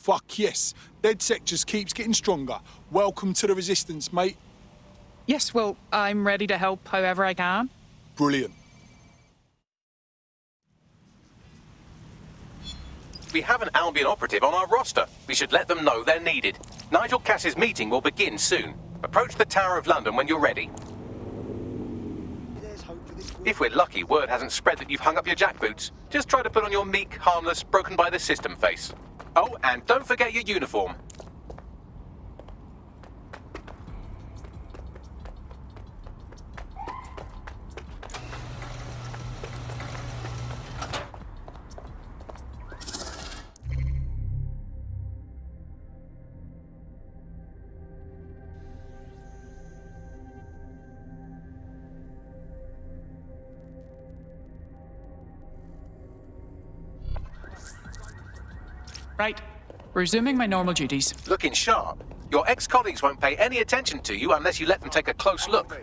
fuck yes. DedSec just keeps getting stronger. Welcome to the Resistance, mate. Yes, well, I'm ready to help however I can. Brilliant. We have an Albion operative on our roster. We should let them know they're needed. Nigel Cass's meeting will begin soon. Approach the Tower of London when you're ready. If we're lucky, word hasn't spread that you've hung up your jackboots. Just try to put on your meek, harmless, broken by the system face. Oh, and don't forget your uniform. Right. Resuming my normal duties. Looking sharp. Your ex-colleagues won't pay any attention to you unless you let them take a close look.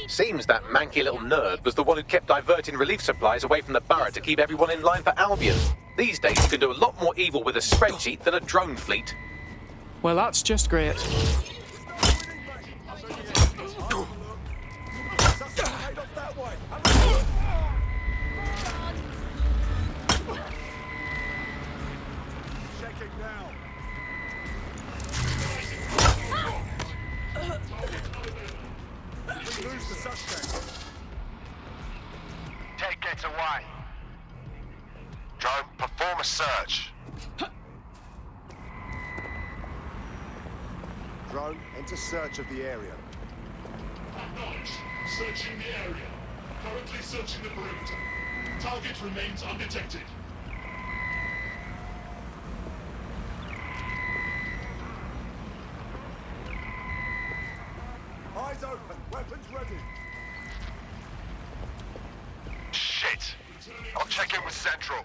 Seems that manky little nerd was the one who kept diverting relief supplies away from the borough to keep everyone in line for Albion. These days you can do a lot more evil with a spreadsheet than a drone fleet. Well, that's just great. Ted gets away. Drone, perform a search. Drone, enter search of the area. Acknowledged. Searching the area. Currently searching the perimeter. Target remains undetected. Eyes open, weapons ready. Shit. I'll check in with Central.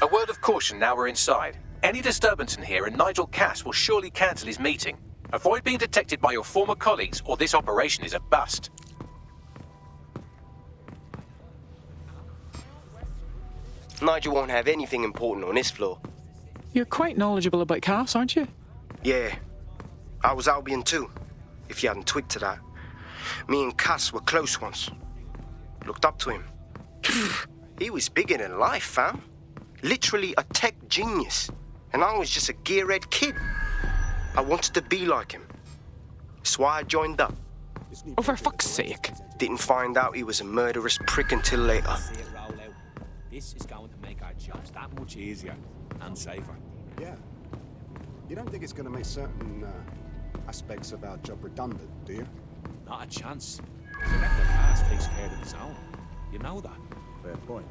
A word of caution now we're inside. Any disturbance in here and Nigel Cass will surely cancel his meeting. Avoid being detected by your former colleagues or this operation is a bust. Nigel won't have anything important on this floor. You're quite knowledgeable about Cass, aren't you? Yeah. I was Albion too, if you hadn't twigged to that. Me and Cass were close once. Looked up to him. He was bigger than life, fam. Literally a tech genius. And I was just a gearhead kid. I wanted to be like him. That's why I joined up. Oh, for fuck's sake. Didn't find out he was a murderous prick until later. This is going to make our jobs that much easier and safer. Yeah. You don't think it's going to make certain aspects of our job redundant, do you? Not a chance. The Rector Cast takes care of his own. You know that. Fair point.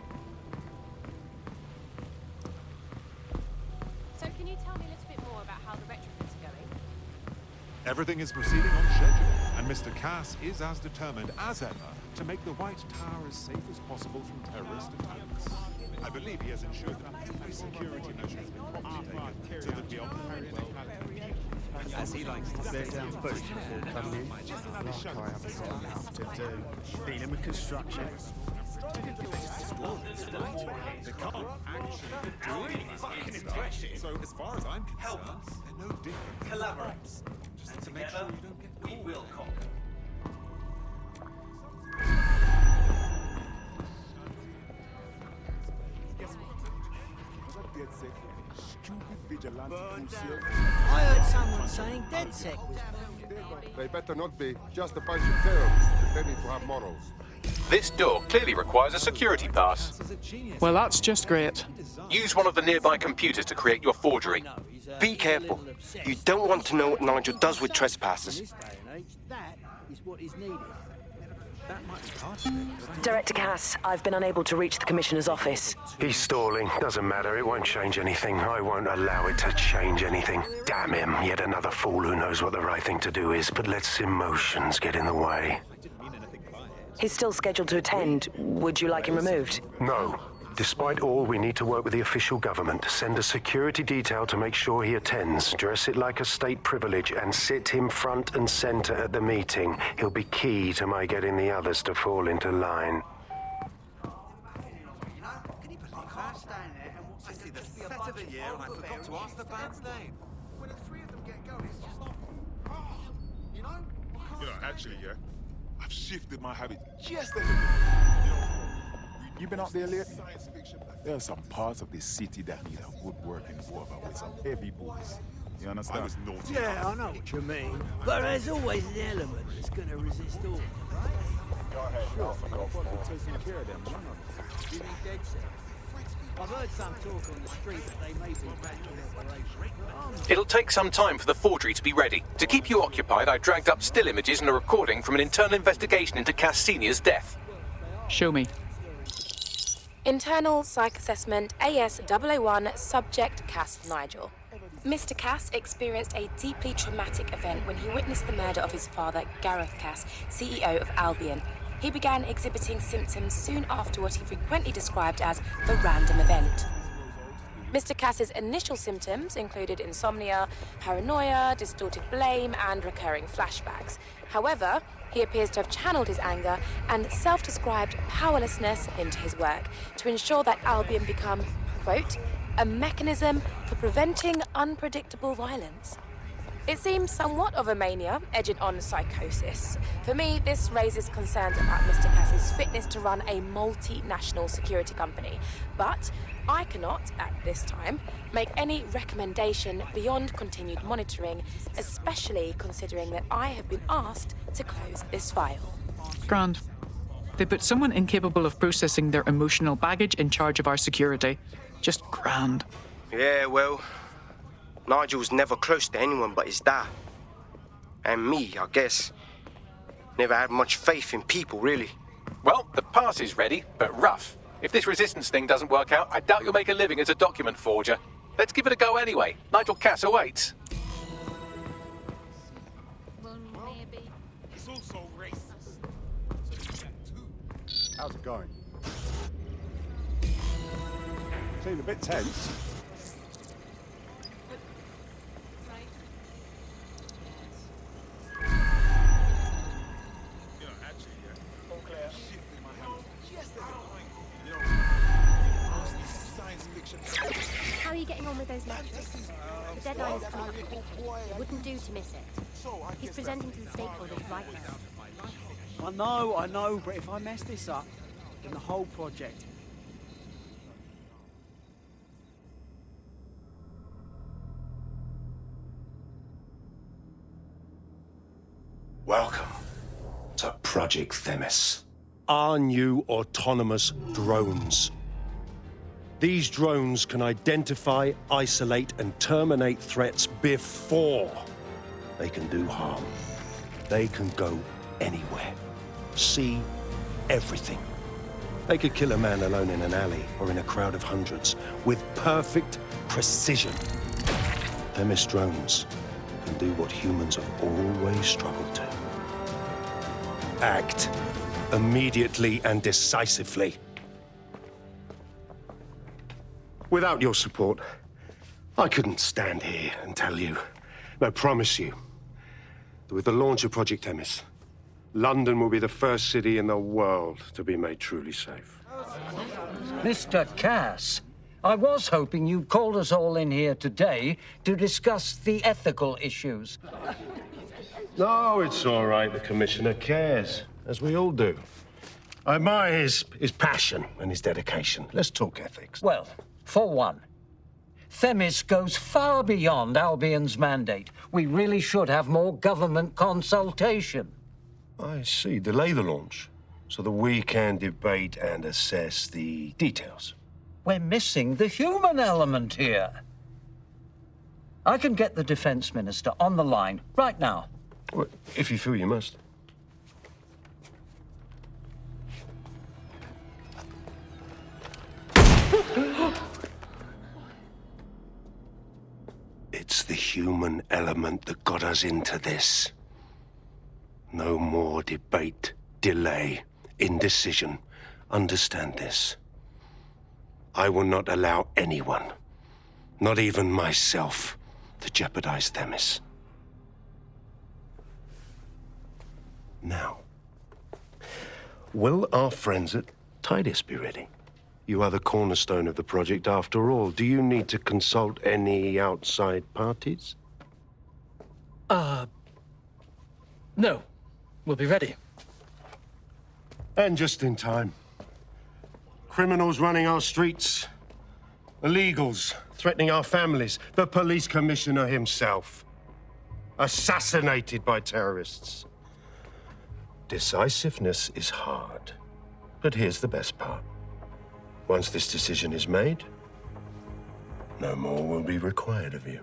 So can you tell me a little bit more about how the retrofits are going? Everything is proceeding on schedule, and Mr. Cass is as determined as ever to make the White Tower as safe as possible from terrorist attacks. I believe he has ensured that every security measure has been properly taken so that we are As he likes to They're down boots before coming in. Like I haven't got enough to do. Dealing with construction. They can't actually do anything. So as far as I'm concerned, they're no different. Collaborate. Just to make sure you don't get We caught. will conquer. I heard someone saying DedSec was They better not be. Just a bunch of terrorists pretending to have morals. This door clearly requires a security pass. Well, that's just great. Use one of the nearby computers to create your forgery. Be careful. You don't want to know what Nigel does with trespassers. this day and age. That is what is needed. Director Cass, I've been unable to reach the Commissioner's office. He's stalling. Doesn't matter. It won't change anything. I won't allow it to change anything. Damn him. Yet another fool who knows what the right thing to do is, but lets emotions get in the way. He's still scheduled to attend. Would you like him removed? No. Despite all, we need to work with the official government. Send a security detail to make sure he attends. Dress it like a state privilege and sit him front and center at the meeting. He'll be key to my getting the others to fall into line. You know, actually, yeah, I've shifted my habit just a little bit. You been up there lately? There are some parts of the city that need a good working over with some heavy boots. You understand? I was naughty. Yeah, I know what you mean. But there's always an element that's going to resist all. Taking care of them. You need DedSec. I've heard some talk on the street that they may be back in operation. It'll take some time for the forgery to be ready. To keep you occupied, I dragged up still images and a recording from an internal investigation into Cass Sr.'s death. Show me. Internal Psych Assessment AS001 Subject Cass Nigel. Mr. Cass experienced a deeply traumatic event when he witnessed the murder of his father, Gareth Cass, CEO of Albion. He began exhibiting symptoms soon after what he frequently described as the random event. Mr. Cass's initial symptoms included insomnia, paranoia, distorted blame, and recurring flashbacks. However, he appears to have channeled his anger and self-described powerlessness into his work to ensure that Albion become, quote, a mechanism for preventing unpredictable violence. It seems somewhat of a mania, edging on psychosis. For me, this raises concerns about Mr. Cass's fitness to run a multinational security company. But I cannot, at this time, make any recommendation beyond continued monitoring, especially considering that I have been asked to close this file. Grand. They put someone incapable of processing their emotional baggage in charge of our security. Just grand. Yeah, well, Nigel's never close to anyone but his dad. And me, I guess. Never had much faith in people, really. Well, the pass is ready, but rough. If this resistance thing doesn't work out, I doubt you'll make a living as a document forger. Let's give it a go anyway. Nigel Cass awaits. It's also racist. How's it going? Seemed a bit tense. How are you getting on with those lectures? The deadline is coming up. It wouldn't do to miss it. He's presenting to the stakeholders right now. I know, but if I mess this up, then the whole project. Welcome to Project Themis. Our new autonomous drones. These drones can identify, isolate, and terminate threats before they can do harm. They can go anywhere, see everything. They could kill a man alone in an alley or in a crowd of hundreds with perfect precision. Themis drones can do what humans have always struggled to. Act immediately and decisively. Without your support, I couldn't stand here and tell you, I promise you, that with the launch of Project Themis, London will be the first city in the world to be made truly safe. Mr. Cass, I was hoping you'd called us all in here today to discuss the ethical issues. No, it's all right. The Commissioner cares, as we all do. I admire his passion and his dedication. Let's talk ethics. Well, for one, Themis goes far beyond Albion's mandate. We really should have more government consultation. I see. Delay the launch so that we can debate and assess the details. We're missing the human element here. I can get the Defense Minister on the line right now. Well, if you feel you must. It's the human element that got us into this. No more debate, delay, indecision. Understand this. I will not allow anyone, not even myself, to jeopardize Themis. Now, will our friends at Titus be ready? You are the cornerstone of the project after all. Do you need to consult any outside parties? No. We'll be ready. And just in time. Criminals running our streets. Illegals threatening our families. The police commissioner himself. Assassinated by terrorists. Decisiveness is hard. But here's the best part. Once this decision is made, no more will be required of you.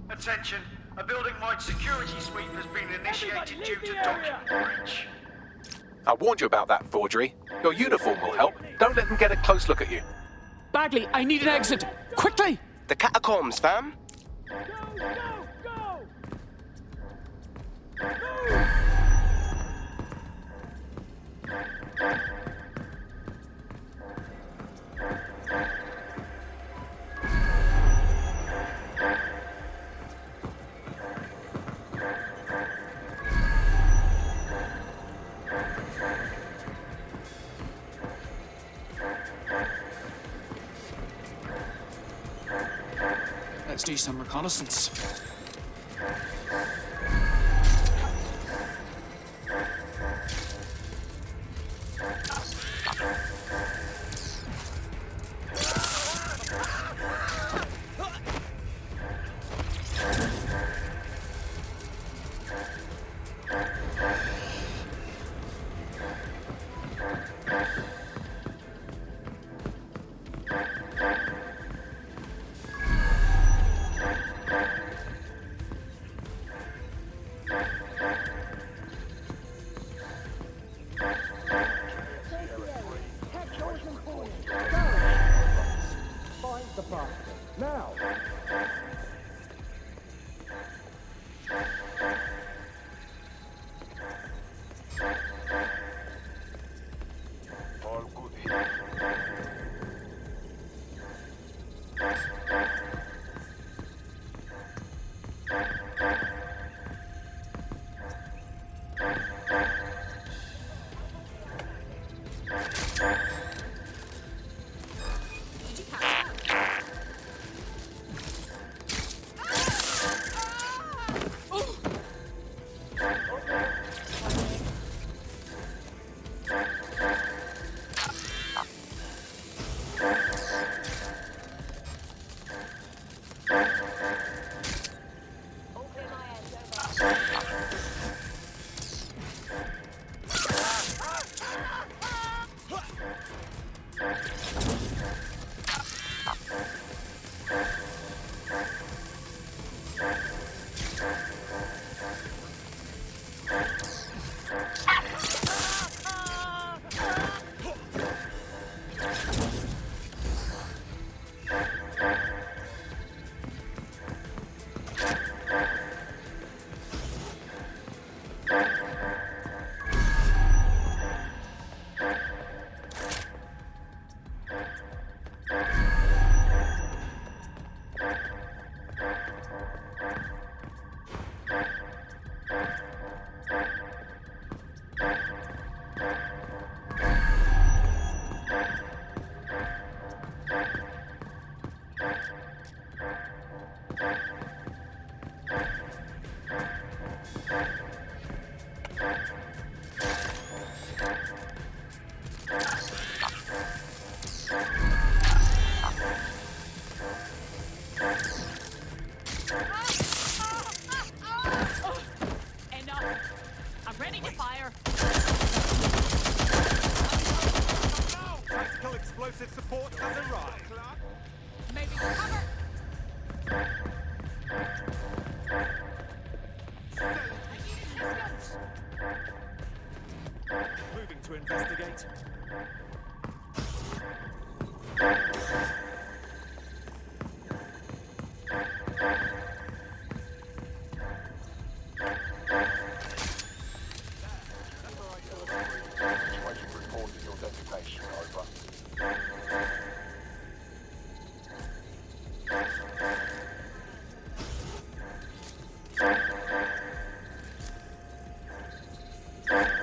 Attention, a building-wide security sweep has been initiated due to document breach. I warned you about that forgery. Your uniform will help. Don't let them get a close look at you. Bagley, I need an exit. Quickly! The catacombs, fam. Let's do some reconnaissance.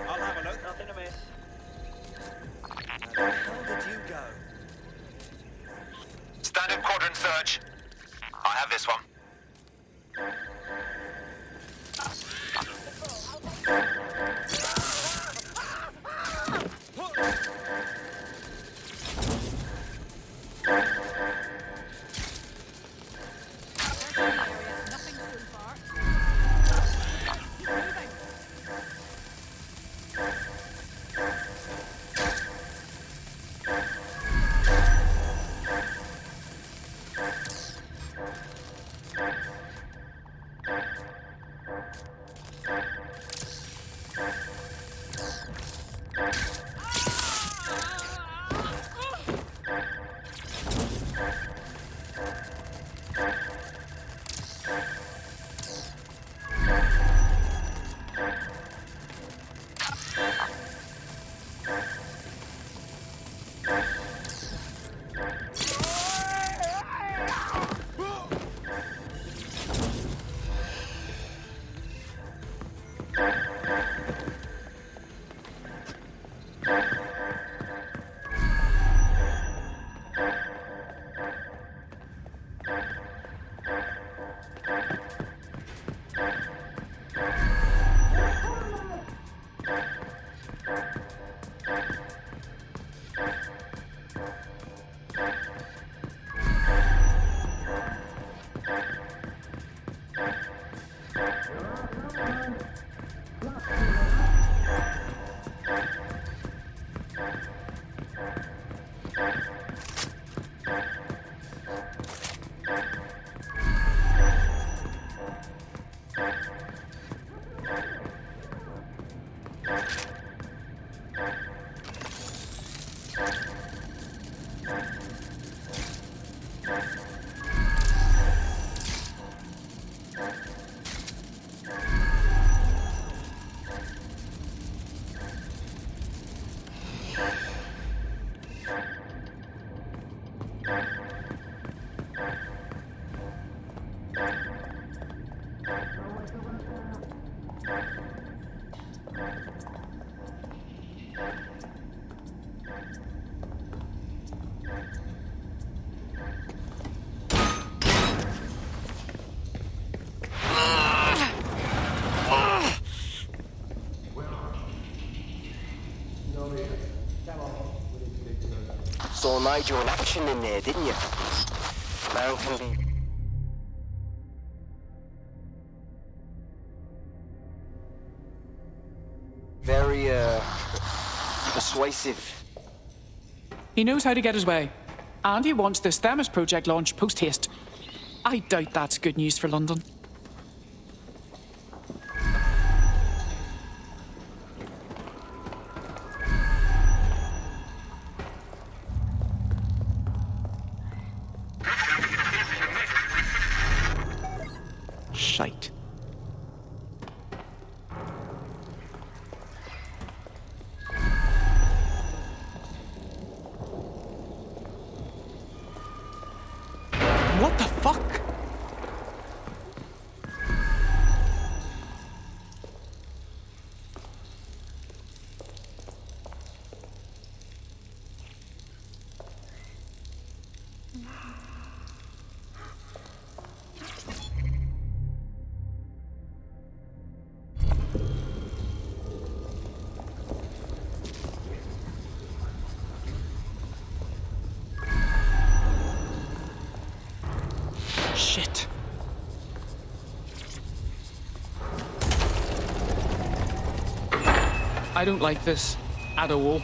I'll have a look. Nothing amiss. Where the hell did you go? Standard quadrant search. I have this one. Saw Nigel in action in there, didn't you? Man can be... very, persuasive. He knows how to get his way. And he wants this Themis project launched post-haste. I doubt that's good news for London. Shite. What the fuck? Shit. I don't like this at all.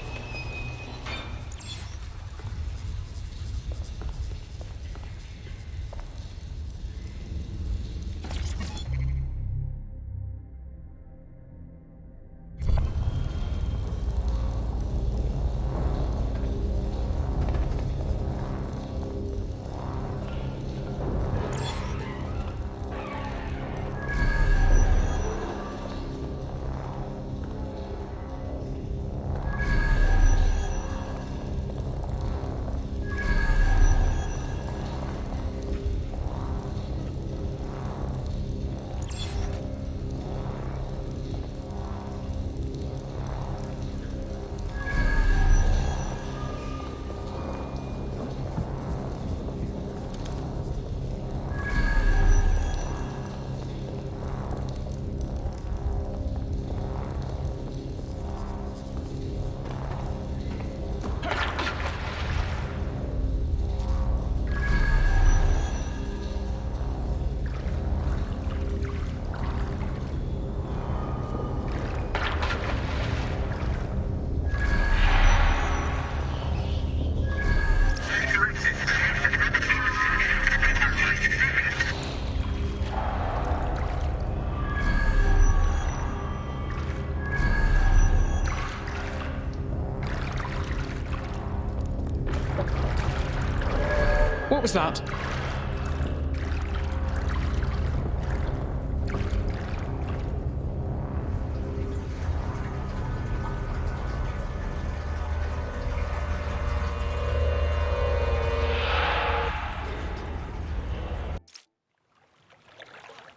was that?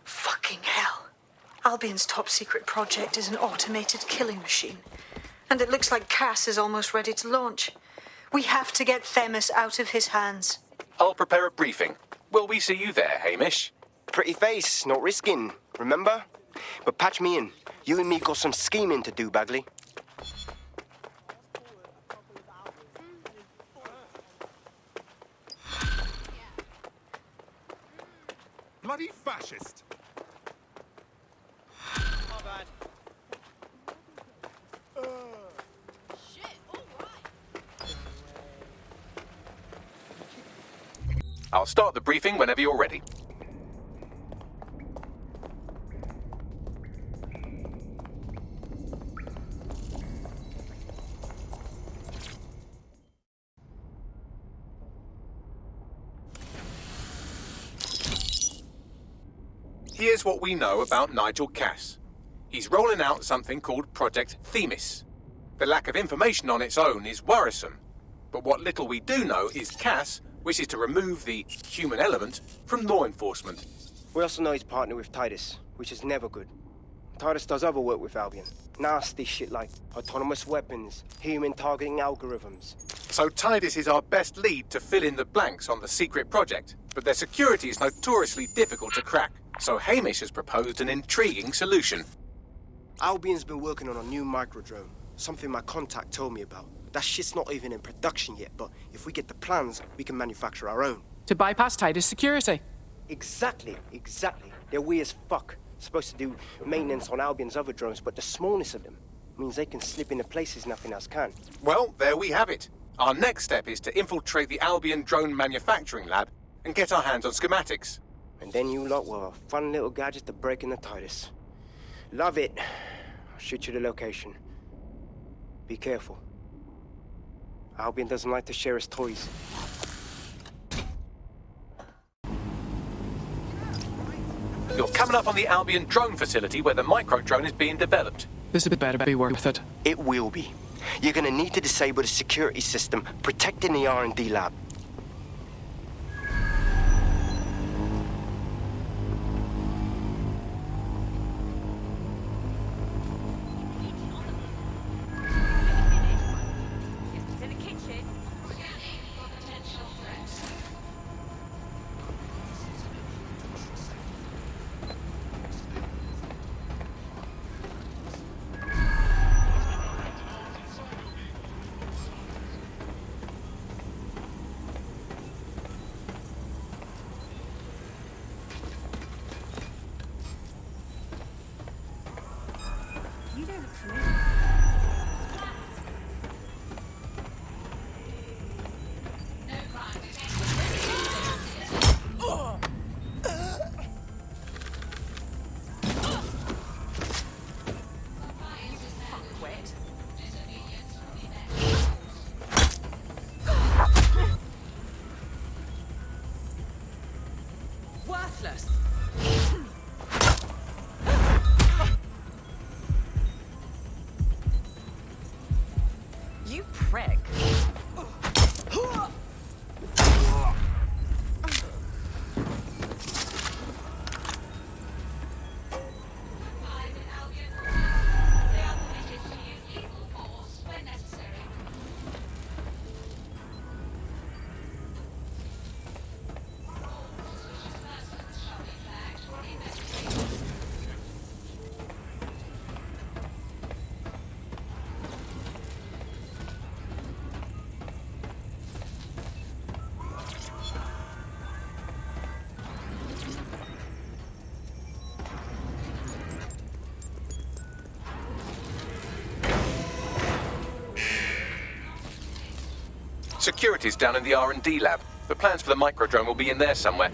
Fucking hell. Albion's top secret project is an automated killing machine. And it looks like Cass is almost ready to launch. We have to get Themis out of his hands. I'll prepare a briefing. Will we see you there, Hamish? Pretty face, not risking, remember? But patch me in. You and me got some scheming to do, Bagley. Bloody fascist! My bad. I'll start the briefing whenever you're ready. Here's what we know about Nigel Cass. He's rolling out something called Project Themis. The lack of information on its own is worrisome, but what little we do know is Cass wishes to remove the human element from law enforcement. We also know he's partnered with Titus, which is never good. Titus does other work with Albion. Nasty shit like autonomous weapons, human targeting algorithms. So Titus is our best lead to fill in the blanks on the secret project, but their security is notoriously difficult to crack. So Hamish has proposed an intriguing solution. Albion's been working on a new microdrone, something my contact told me about. That shit's not even in production yet, but if we get the plans, we can manufacture our own. To bypass Titus security. Exactly. They're weird as fuck. Supposed to do maintenance on Albion's other drones, but the smallness of them means they can slip into places nothing else can. Well, there we have it. Our next step is to infiltrate the Albion drone manufacturing lab and get our hands on schematics. And then you lot will have a fun little gadget to break in the Titus. Love it. I'll shoot you the location. Be careful. Albion doesn't like to share his toys. You're coming up on the Albion drone facility where the micro-drone is being developed. This had better be worth it. It will be. You're gonna need to disable the security system protecting the R&D lab. Worthless. You prick. Security's down in the R&D lab. The plans for the microdrone will be in there somewhere.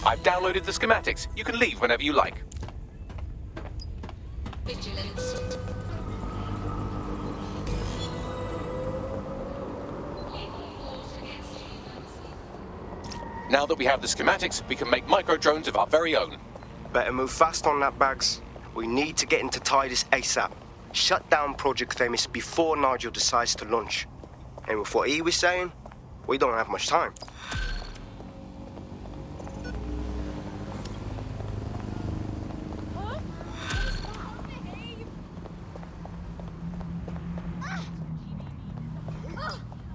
I've downloaded the schematics. You can leave whenever you like. Vigilance. Now that we have the schematics, we can make micro-drones of our very own. Better move fast on that, Bags. We need to get into Titus ASAP. Shut down Project Themis before Nigel decides to launch. And with what he was saying, we don't have much time.